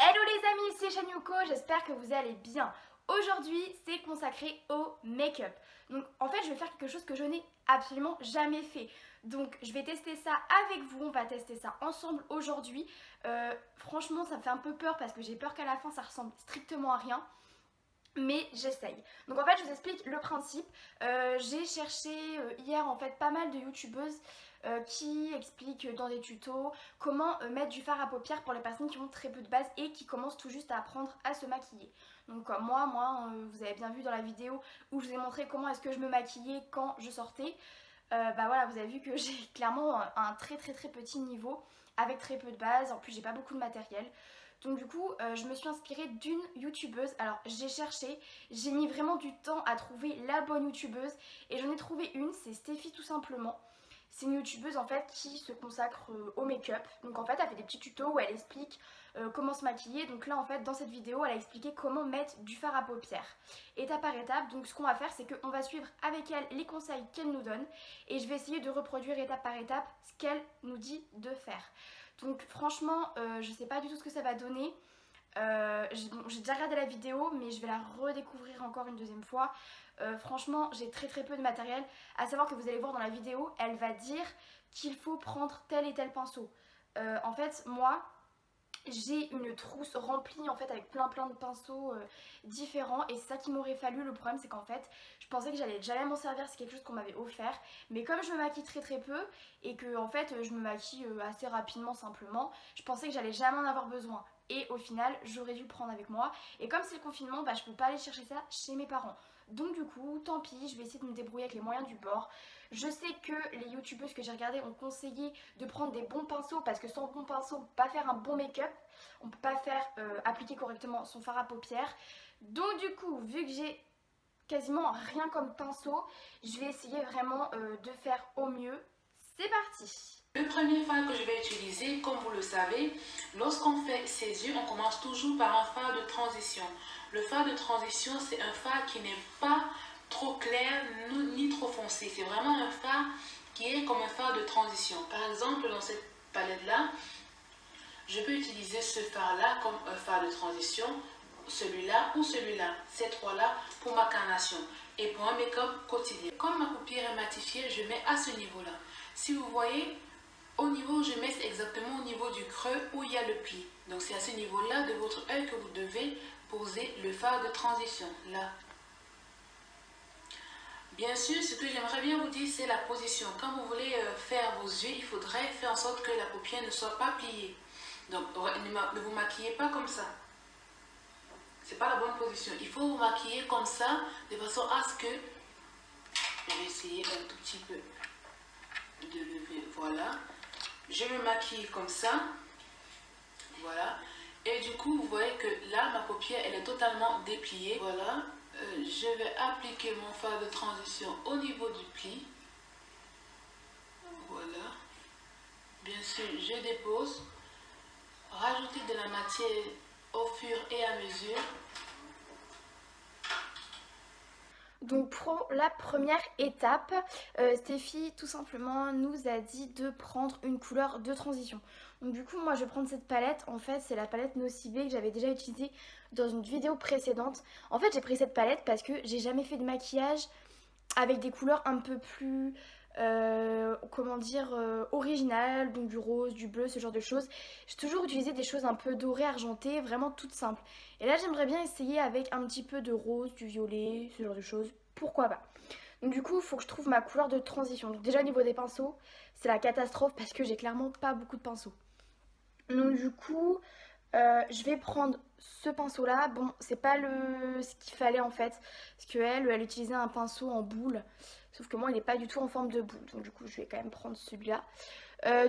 Hello les amis, c'est Shanyuko, j'espère que vous allez bien. Aujourd'hui, c'est consacré au make-up. Donc en fait, je vais faire quelque chose que je n'ai absolument jamais fait. Donc je vais tester ça avec vous, on va tester ça ensemble aujourd'hui. Franchement, ça me fait un peu peur parce que j'ai peur qu'à la fin, ça ressemble strictement à rien. Mais j'essaye. Donc en fait je vous explique le principe. J'ai cherché hier en fait pas mal de youtubeuses qui expliquent dans des tutos comment mettre du fard à paupières pour les personnes qui ont très peu de base et qui commencent tout juste à apprendre à se maquiller. Donc comme moi vous avez bien vu dans la vidéo où je vous ai montré comment est-ce que je me maquillais quand je sortais. Bah voilà, vous avez vu que j'ai clairement un très petit niveau avec très peu de base. En plus j'ai pas beaucoup de matériel. Donc du coup, je me suis inspirée d'une youtubeuse. Alors j'ai cherché, j'ai mis vraiment du temps à trouver la bonne youtubeuse et j'en ai trouvé une, c'est Steffi tout simplement. C'est une youtubeuse en fait qui se consacre au make-up. Donc en fait, elle fait des petits tutos où elle explique comment se maquiller. Donc là en fait, dans cette vidéo, elle a expliqué comment mettre du fard à paupières. Étape par étape, donc ce qu'on va faire, c'est qu'on va suivre avec elle les conseils qu'elle nous donne et je vais essayer de reproduire étape par étape ce qu'elle nous dit de faire. Donc franchement, je sais pas du tout ce que ça va donner. J'ai déjà regardé la vidéo, mais je vais la redécouvrir encore une deuxième fois. Franchement, j'ai très peu de matériel. À savoir que vous allez voir dans la vidéo, elle va dire qu'il faut prendre tel et tel pinceau. En fait, moi, j'ai une trousse remplie en fait avec plein de pinceaux différents et c'est ça qui m'aurait fallu. Le problème c'est qu'en fait je pensais que j'allais jamais m'en servir, c'est quelque chose qu'on m'avait offert, mais comme je me maquille très peu et que en fait je me maquille assez rapidement simplement, je pensais que j'allais jamais en avoir besoin et au final j'aurais dû le prendre avec moi et comme c'est le confinement, bah, je peux pas aller chercher ça chez mes parents. Donc du coup, tant pis, je vais essayer de me débrouiller avec les moyens du bord. Je sais que les youtubeuses que j'ai regardées ont conseillé de prendre des bons pinceaux parce que sans bon pinceau, on peut pas faire un bon make-up, on peut pas faire appliquer correctement son fard à paupières. Donc du coup, vu que j'ai quasiment rien comme pinceau, je vais essayer vraiment de faire au mieux. C'est parti! Le premier fard que je vais utiliser, comme vous le savez, lorsqu'on fait ses yeux, on commence toujours par un fard de transition. Le fard de transition, c'est un fard qui n'est pas trop clair ni trop foncé. C'est vraiment un fard qui est comme un fard de transition. Par exemple, dans cette palette-là, je peux utiliser ce fard-là comme un fard de transition, celui-là ou celui-là, ces trois-là pour ma carnation et pour un make-up quotidien. Comme ma paupière est matifiée, je mets à ce niveau-là. Si vous voyez, au niveau, je mets exactement au niveau du creux où il y a le pli. Donc c'est à ce niveau-là de votre œil que vous devez poser le fard de transition, là. Bien sûr, ce que j'aimerais bien vous dire, c'est la position. Quand vous voulez faire vos yeux, il faudrait faire en sorte que la paupière ne soit pas pliée. Donc ne vous maquillez pas comme ça. C'est pas la bonne position. Il faut vous maquiller comme ça, de façon à ce que... Je vais essayer un tout petit peu de lever. Voilà. Je me maquille comme ça. Voilà. Et du coup, vous voyez que là, ma paupière, elle est totalement dépliée. Voilà. Je vais appliquer mon fard de transition au niveau du pli. Voilà. Bien sûr, je dépose. Rajouter de la matière au fur et à mesure. Donc pour la première étape, Steffi tout simplement nous a dit de prendre une couleur de transition. Donc du coup moi je vais prendre cette palette, en fait c'est la palette Nocibe que j'avais déjà utilisée dans une vidéo précédente. En fait j'ai pris cette palette parce que j'ai jamais fait de maquillage avec des couleurs un peu plus comment dire originales, donc du rose, du bleu, ce genre de choses. J'ai toujours utilisé des choses un peu dorées, argentées, vraiment toutes simples. Et là j'aimerais bien essayer avec un petit peu de rose, du violet, ce genre de choses, pourquoi pas. Donc du coup il faut que je trouve ma couleur de transition. Donc déjà au niveau des pinceaux, c'est la catastrophe parce que j'ai clairement pas beaucoup de pinceaux. Donc du coup je vais prendre ce pinceau là. Bon, c'est pas ce qu'il fallait en fait. Parce qu'elle utilisait un pinceau en boule. Sauf que moi, il n'est pas du tout en forme de boule. Donc du coup, je vais quand même prendre celui-là.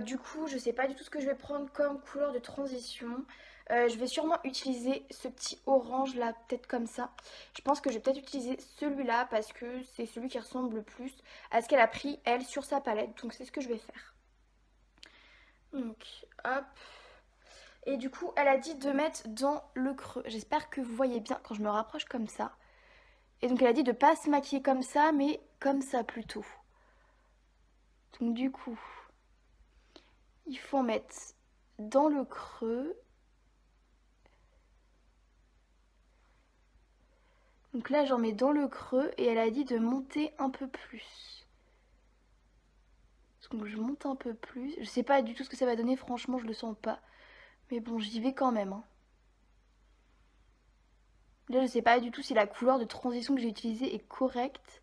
Du coup, je sais pas du tout ce que je vais prendre comme couleur de transition. Je vais sûrement utiliser ce petit orange là, peut-être comme ça. Je pense que je vais peut-être utiliser celui-là parce que c'est celui qui ressemble le plus à ce qu'elle a pris, elle, sur sa palette. Donc c'est ce que je vais faire. Donc, hop. Et du coup, elle a dit de mettre dans le creux. J'espère que vous voyez bien quand je me rapproche comme ça. Et donc elle a dit de pas se maquiller comme ça, mais comme ça plutôt. Donc du coup, il faut en mettre dans le creux. Donc là j'en mets dans le creux et elle a dit de monter un peu plus. Donc je monte un peu plus. Je sais pas du tout ce que ça va donner, franchement je le sens pas. Mais bon, j'y vais quand même. Hein. Là je sais pas du tout si la couleur de transition que j'ai utilisée est correcte.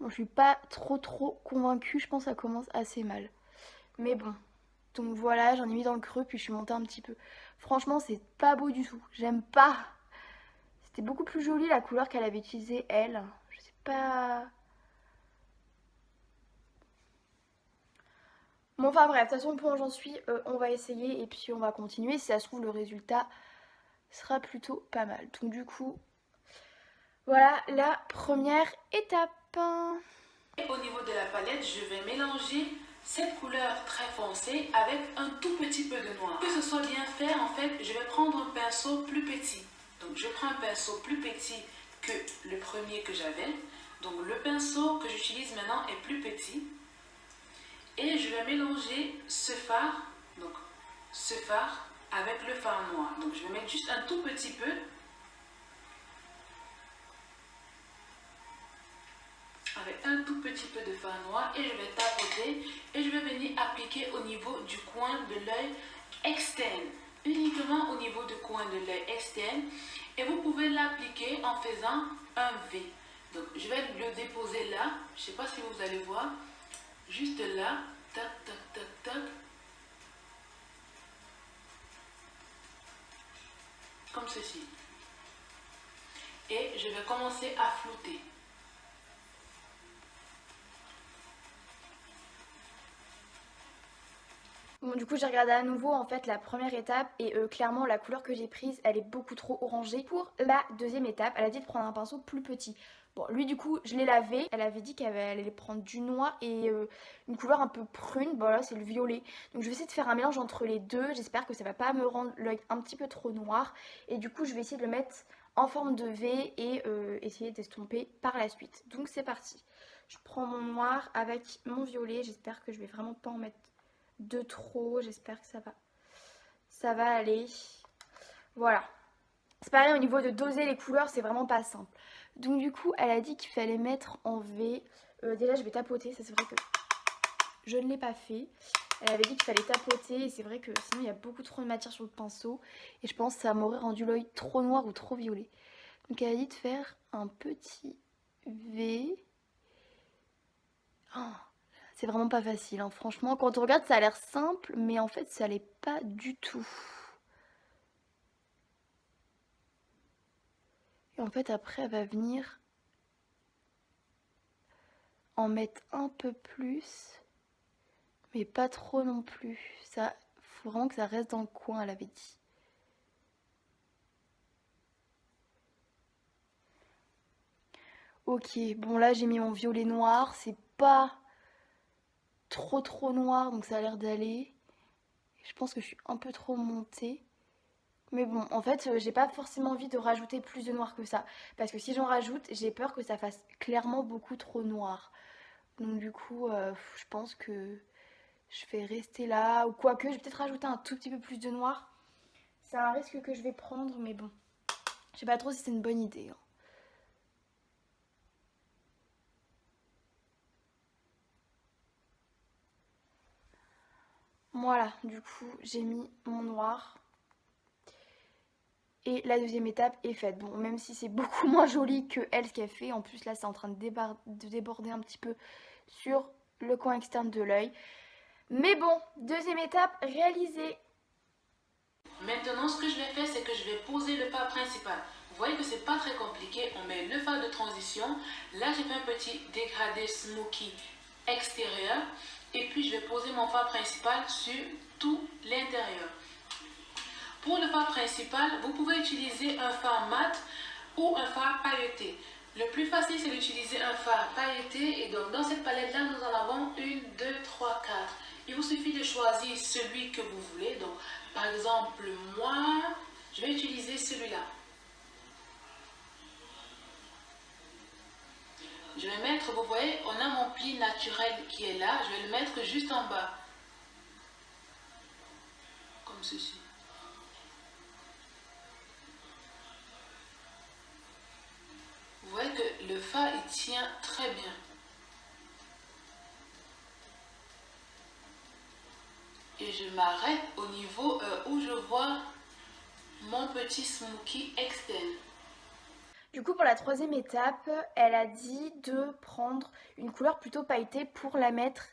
Bon, je suis pas trop convaincue, je pense que ça commence assez mal. Mais bon, donc voilà, j'en ai mis dans le creux puis je suis montée un petit peu. Franchement c'est pas beau du tout, j'aime pas. C'était beaucoup plus joli la couleur qu'elle avait utilisée elle. Je sais pas... Bon enfin bref, de toute façon pour où j'en suis, on va essayer et puis on va continuer. Si ça se trouve le résultat sera plutôt pas mal. Donc du coup, voilà la première étape. Au niveau de la palette, je vais mélanger cette couleur très foncée avec un tout petit peu de noir. Pour que ce soit bien fait, en fait, je vais prendre un pinceau plus petit. Donc je prends un pinceau plus petit que le premier que j'avais. Donc le pinceau que j'utilise maintenant est plus petit. Et je vais mélanger ce fard, donc ce fard avec le fard noir. Donc je vais mettre juste un tout petit peu. Avec un tout petit peu de fard noir et je vais tapoter et je vais venir appliquer au niveau du coin de l'œil externe. Uniquement au niveau du coin de l'œil externe. Et vous pouvez l'appliquer en faisant un V. Donc je vais le déposer là. Je ne sais pas si vous allez voir. Juste là, tac, tac, tac, tac. Comme ceci. Et je vais commencer à flouter. Bon du coup j'ai regardé à nouveau en fait la première étape et clairement la couleur que j'ai prise elle est beaucoup trop orangée. Pour la deuxième étape elle a dit de prendre un pinceau plus petit. Bon lui du coup je l'ai lavé, elle avait dit qu'elle allait prendre du noir et une couleur un peu prune, bon là c'est le violet. Donc je vais essayer de faire un mélange entre les deux, j'espère que ça va pas me rendre l'œil un petit peu trop noir. Et du coup je vais essayer de le mettre en forme de V et essayer d'estomper par la suite. Donc c'est parti. Je prends mon noir avec mon violet, j'espère que je vais vraiment pas en mettre de trop, j'espère que ça va aller. Voilà. C'est pareil au niveau de doser les couleurs, c'est vraiment pas simple. Donc du coup, elle a dit qu'il fallait mettre en V. Déjà, je vais tapoter, ça c'est vrai que je ne l'ai pas fait. Elle avait dit qu'il fallait tapoter et c'est vrai que sinon il y a beaucoup trop de matière sur le pinceau. Et je pense que ça m'aurait rendu l'œil trop noir ou trop violet. Donc elle a dit de faire un petit V. Oh, c'est vraiment pas facile, hein. Franchement, quand on regarde, ça a l'air simple, mais en fait, ça l'est pas du tout. Et en fait, après, elle va venir en mettre un peu plus, mais pas trop non plus. Ça, faut vraiment que ça reste dans le coin, elle avait dit. Ok, bon là, j'ai mis mon violet noir, c'est pas trop noir, donc ça a l'air d'aller. Je pense que je suis un peu trop montée. Mais bon, en fait, j'ai pas forcément envie de rajouter plus de noir que ça. Parce que si j'en rajoute, j'ai peur que ça fasse clairement beaucoup trop noir. Donc du coup, je pense que je vais rester là. Ou quoique, je vais peut-être rajouter un tout petit peu plus de noir. C'est un risque que je vais prendre, mais bon. Je sais pas trop si c'est une bonne idée. Hein. Voilà, du coup, j'ai mis mon noir. Et la deuxième étape est faite. Bon, même si c'est beaucoup moins joli que elle, ce qu'elle fait. En plus, là, c'est en train de déborder un petit peu sur le coin externe de l'œil. Mais bon, deuxième étape réalisée. Maintenant, ce que je vais faire, c'est que je vais poser le fard principal. Vous voyez que c'est pas très compliqué. On met le fard de transition. Là, j'ai fait un petit dégradé smoky extérieur. Et puis, je vais poser mon fard principal sur tout l'intérieur. Pour le fard principal, vous pouvez utiliser un fard mat ou un fard pailleté. Le plus facile, c'est d'utiliser un fard pailleté. Et donc, dans cette palette-là, nous en avons 1, 2, 3, 4. Il vous suffit de choisir celui que vous voulez. Donc, par exemple, moi, je vais utiliser celui-là. Je vais mettre, vous voyez, on a mon pli naturel qui est là. Je vais le mettre juste en bas. Comme ceci. le fard il tient très bien. Et je m'arrête au niveau où je vois mon petit smoky externe. Du coup, pour la troisième étape, elle a dit de prendre une couleur plutôt pailletée pour la mettre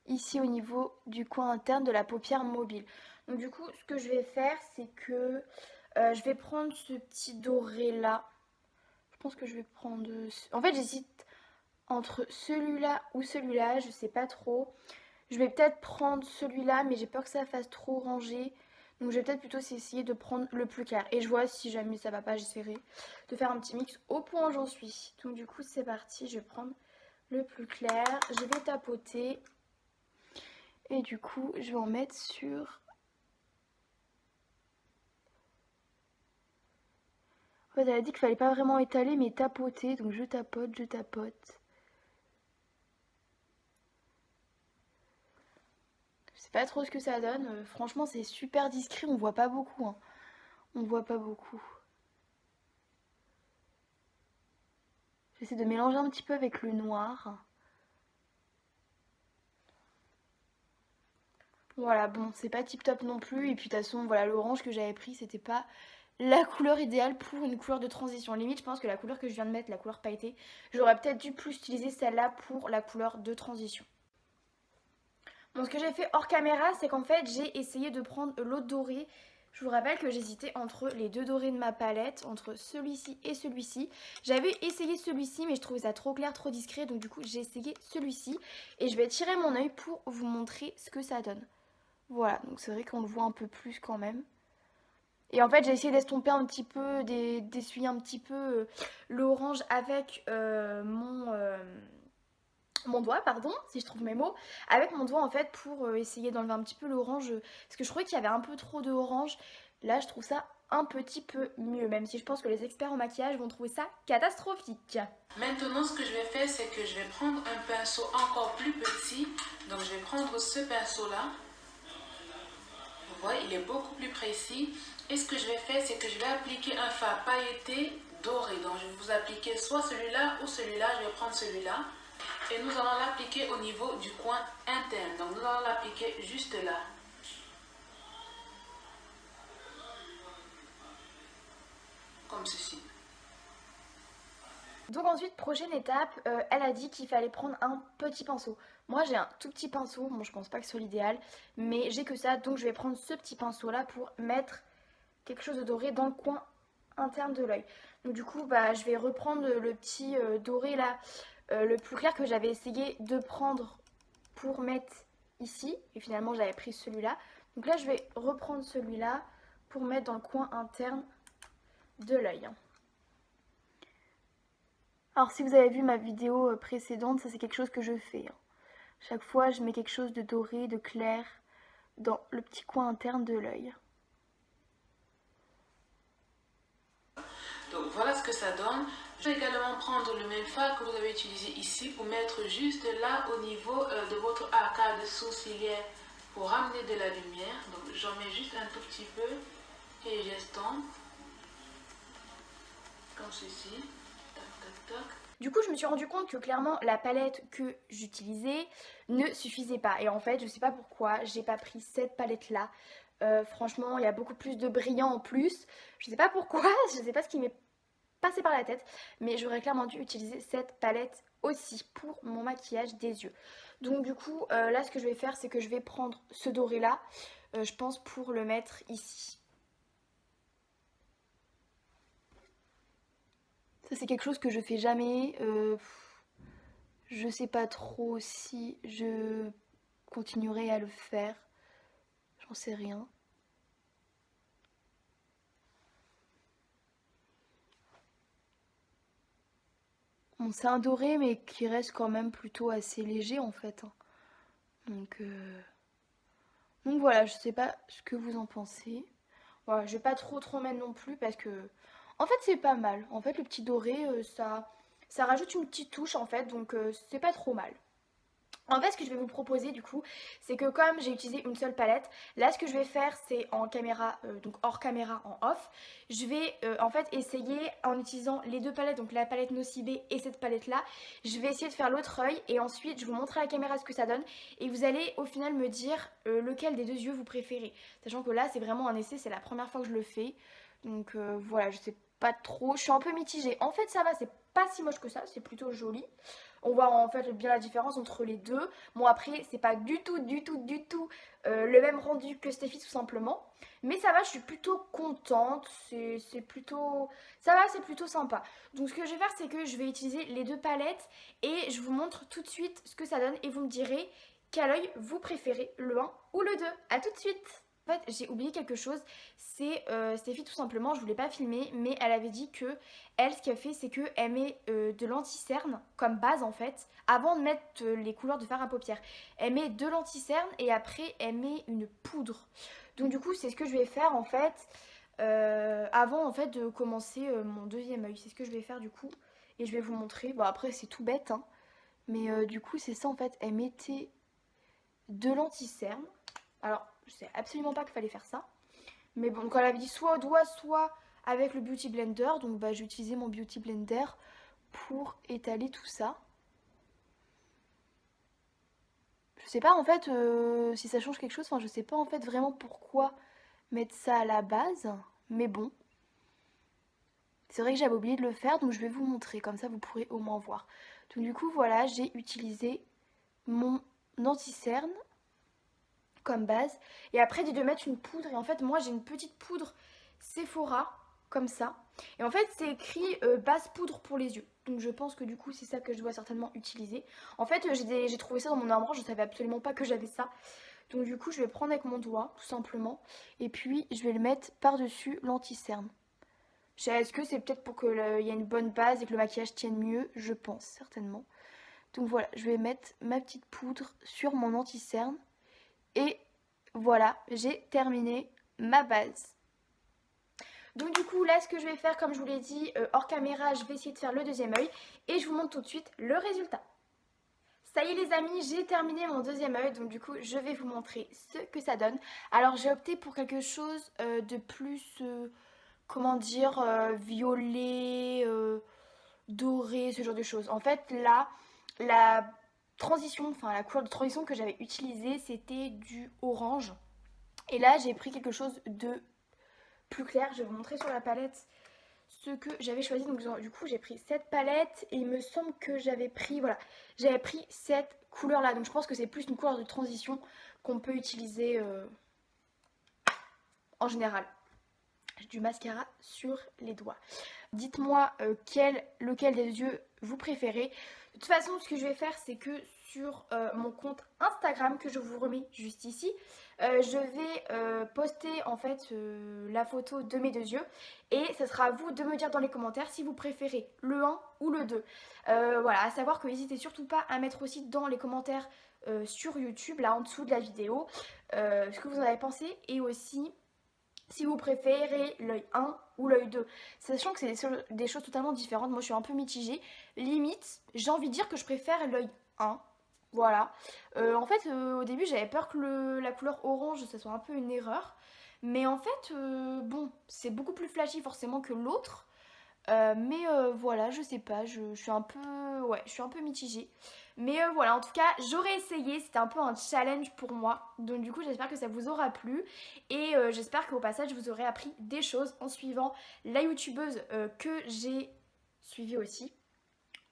ici au niveau du coin interne de la paupière mobile. Donc du coup, ce que je vais faire, c'est que je vais prendre ce petit doré là. Je pense que je vais prendre... En fait, j'hésite entre celui-là ou celui-là, je sais pas trop. Je vais peut-être prendre celui-là, mais j'ai peur que ça fasse trop rangé. Donc je vais peut-être plutôt essayer de prendre le plus clair. Et je vois si jamais ça va pas, j'essaierai de faire un petit mix au point où j'en suis. Donc du coup, c'est parti, je vais prendre le plus clair. Je vais tapoter. Et du coup, je vais en mettre sur... En fait, elle a dit qu'il fallait pas vraiment étaler, mais tapoter. Donc je tapote, je tapote. Je sais pas trop ce que ça donne. Franchement, c'est super discret, on voit pas beaucoup. Hein. On voit pas beaucoup. J'essaie de mélanger un petit peu avec le noir. Voilà, bon, c'est pas tip top non plus. Et puis de toute façon, voilà, l'orange que j'avais pris, c'était pas la couleur idéale pour une couleur de transition. Limite, je pense que la couleur que je viens de mettre, la couleur pailletée, j'aurais peut-être dû plus utiliser celle-là pour la couleur de transition. Bon, ce que j'ai fait hors caméra, c'est qu'en fait, j'ai essayé de prendre l'autre doré. Je vous rappelle que j'hésitais entre les deux dorés de ma palette, entre celui-ci et celui-ci. J'avais essayé celui-ci, mais je trouvais ça trop clair, trop discret. Donc du coup, j'ai essayé celui-ci. Et je vais tirer mon œil pour vous montrer ce que ça donne. Voilà, donc c'est vrai qu'on le voit un peu plus quand même. Et en fait, j'ai essayé d'estomper un petit peu, d'essuyer un petit peu l'orange avec mon doigt, pardon, si je trouve mes mots, avec mon doigt en fait pour essayer d'enlever un petit peu l'orange, parce que je trouvais qu'il y avait un peu trop d'orange. Là, je trouve ça un petit peu mieux, même si je pense que les experts en maquillage vont trouver ça catastrophique. Maintenant, ce que je vais faire, c'est que je vais prendre un pinceau encore plus petit. Donc, je vais prendre ce pinceau-là. Vous voyez, il est beaucoup plus précis. Et ce que je vais faire, c'est que je vais appliquer un fard pailleté doré. Donc, je vais vous appliquer soit celui-là ou celui-là. Je vais prendre celui-là. Et nous allons l'appliquer au niveau du coin interne. Donc, nous allons l'appliquer juste là. Comme ceci. Donc ensuite, prochaine étape, elle a dit qu'il fallait prendre un petit pinceau. Moi j'ai un tout petit pinceau, bon je pense pas que ce soit l'idéal, mais j'ai que ça, donc je vais prendre ce petit pinceau là pour mettre quelque chose de doré dans le coin interne de l'œil. Donc du coup, bah, je vais reprendre le petit doré là, le plus clair que j'avais essayé de prendre pour mettre ici, et finalement j'avais pris celui-là. Donc là je vais reprendre celui-là pour mettre dans le coin interne de l'œil. Alors si vous avez vu ma vidéo précédente, ça c'est quelque chose que je fais. Chaque fois je mets quelque chose de doré, de clair dans le petit coin interne de l'œil. Donc voilà ce que ça donne. Je vais également prendre le même fard que vous avez utilisé ici pour mettre juste là au niveau de votre arcade sourcilière pour ramener de la lumière. Donc j'en mets juste un tout petit peu et j'estompe comme ceci. Tac, tac, tac. Du coup, je me suis rendu compte que clairement la palette que j'utilisais ne suffisait pas. Et en fait, je sais pas pourquoi, j'ai pas pris cette palette là. Franchement, il y a beaucoup plus de brillant en plus. Je sais pas pourquoi, je sais pas ce qui m'est passé par la tête. Mais j'aurais clairement dû utiliser cette palette aussi pour mon maquillage des yeux. Donc du coup, là ce que je vais faire, c'est que je vais prendre ce doré là. Je pense pour le mettre ici. Ça c'est quelque chose que je fais jamais. Je sais pas trop si je continuerai à le faire. J'en sais rien. Bon, c'est un doré mais qui reste quand même plutôt assez léger en fait. Donc voilà, je sais pas ce que vous en pensez. Voilà, je vais pas trop mettre non plus parce que... En fait c'est pas mal. En fait le petit doré ça rajoute une petite touche en fait donc c'est pas trop mal. En fait, ce que je vais vous proposer du coup, c'est que comme j'ai utilisé une seule palette, là ce que je vais faire c'est en caméra, donc hors caméra, en off, je vais en fait essayer en utilisant les deux palettes, donc la palette Nocibé et cette palette là, je vais essayer de faire l'autre œil et ensuite je vous montrer à la caméra ce que ça donne et vous allez au final me dire lequel des deux yeux vous préférez. Sachant que là c'est vraiment un essai, c'est la première fois que je le fais, donc voilà, je sais pas trop, je suis un peu mitigée. En fait ça va, c'est pas si moche que ça, c'est plutôt joli. On voit en fait bien la différence entre les deux. Bon après c'est pas du tout le même rendu que Steffi tout simplement. Mais ça va, je suis plutôt contente. C'est plutôt... Ça va, c'est plutôt sympa. Donc ce que je vais faire c'est que je vais utiliser les deux palettes et je vous montre tout de suite ce que ça donne et vous me direz quel œil vous préférez, le 1 ou le 2. A tout de suite. En fait, j'ai oublié quelque chose, c'est Steffi tout simplement, je voulais pas filmer, mais elle avait dit que elle, ce qu'elle fait, c'est qu'elle met de l'anti-cerne comme base en fait, avant de mettre les couleurs de fard à paupières. Elle met de l'anti-cerne et après elle met une poudre. Donc du coup, c'est ce que je vais faire en fait, avant en fait de commencer mon deuxième œil. C'est ce que je vais faire du coup, et je vais vous montrer. Bon après c'est tout bête, hein, mais du coup c'est ça en fait, elle mettait de l'anti-cerne. Alors, je sais absolument pas qu'il fallait faire ça. Mais bon, quand elle avait dit soit au doigt, soit avec le Beauty Blender. Donc bah, j'ai utilisé mon Beauty Blender pour étaler tout ça. Je sais pas en fait si ça change quelque chose. Enfin, je sais pas en fait vraiment pourquoi mettre ça à la base. Mais bon. C'est vrai que j'avais oublié de le faire. Donc je vais vous montrer. Comme ça, vous pourrez au moins voir. Donc du coup, voilà, j'ai utilisé mon anti-cerne comme base. Et après, dit de mettre une poudre. Et en fait, moi, j'ai une petite poudre Sephora, comme ça. Et en fait, c'est écrit base poudre pour les yeux. Donc, je pense que du coup, c'est ça que je dois certainement utiliser. En fait, j'ai trouvé ça dans mon armoire. Je savais absolument pas que j'avais ça. Donc, du coup, je vais prendre avec mon doigt, tout simplement. Et puis, je vais le mettre par-dessus l'anti-cerne. Est-ce que c'est peut-être pour qu'il y ait une bonne base et que le maquillage tienne mieux? Je pense, certainement. Donc, voilà, je vais mettre ma petite poudre sur mon anti-cerne. Et voilà, j'ai terminé ma base. Donc du coup là ce que je vais faire, comme je vous l'ai dit hors caméra, je vais essayer de faire le deuxième œil et je vous montre tout de suite le résultat. Ça y est les amis, j'ai terminé mon deuxième œil, donc du coup je vais vous montrer ce que ça donne. Alors j'ai opté pour quelque chose de plus, comment dire, violet, doré, ce genre de choses. En fait là, la transition, enfin la couleur de transition que j'avais utilisée c'était du orange. Et là j'ai pris quelque chose de plus clair, je vais vous montrer sur la palette ce que j'avais choisi. Donc du coup j'ai pris cette palette et il me semble que j'avais pris, voilà, j'avais pris cette couleur là. Donc je pense que c'est plus une couleur de transition qu'on peut utiliser en général. Du mascara sur les doigts. Dites-moi lequel des yeux vous préférez. De toute façon, ce que je vais faire, c'est que sur mon compte Instagram, que je vous remets juste ici, je vais poster en fait la photo de mes deux yeux. Et ce sera à vous de me dire dans les commentaires si vous préférez le 1 ou le 2. Voilà, à savoir que n'hésitez surtout pas à mettre aussi dans les commentaires sur YouTube, là en dessous de la vidéo, ce que vous en avez pensé. Et aussi si vous préférez l'œil 1 ou l'œil 2. Sachant que c'est des choses totalement différentes. Moi je suis un peu mitigée. Limite, j'ai envie de dire que je préfère l'œil 1. Voilà. En fait, au début j'avais peur que la couleur orange, ça soit un peu une erreur. Mais en fait, bon, c'est beaucoup plus flashy forcément que l'autre. Mais voilà, je sais pas, je suis un peu, ouais, je suis un peu mitigée. Mais voilà, en tout cas, j'aurais essayé, c'était un peu un challenge pour moi. Donc du coup, j'espère que ça vous aura plu. Et j'espère qu'au passage, vous aurez appris des choses en suivant la youtubeuse que j'ai suivie aussi,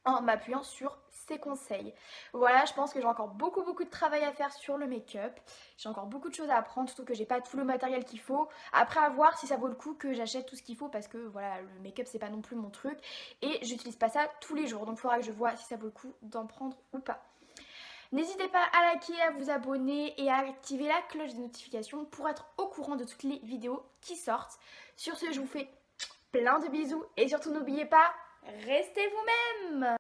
en m'appuyant sur ses conseils. Voilà, je pense que j'ai encore beaucoup de travail à faire sur le make-up. J'ai encore beaucoup de choses à apprendre, surtout que j'ai pas tout le matériel qu'il faut. Après, à voir si ça vaut le coup que j'achète tout ce qu'il faut, parce que voilà, le make-up c'est pas non plus mon truc et j'utilise pas ça tous les jours. Donc il faudra que je vois si ça vaut le coup d'en prendre ou pas. N'hésitez pas à liker, à vous abonner et à activer la cloche des notifications pour être au courant de toutes les vidéos qui sortent. Sur ce, je vous fais plein de bisous et surtout n'oubliez pas, restez vous-même!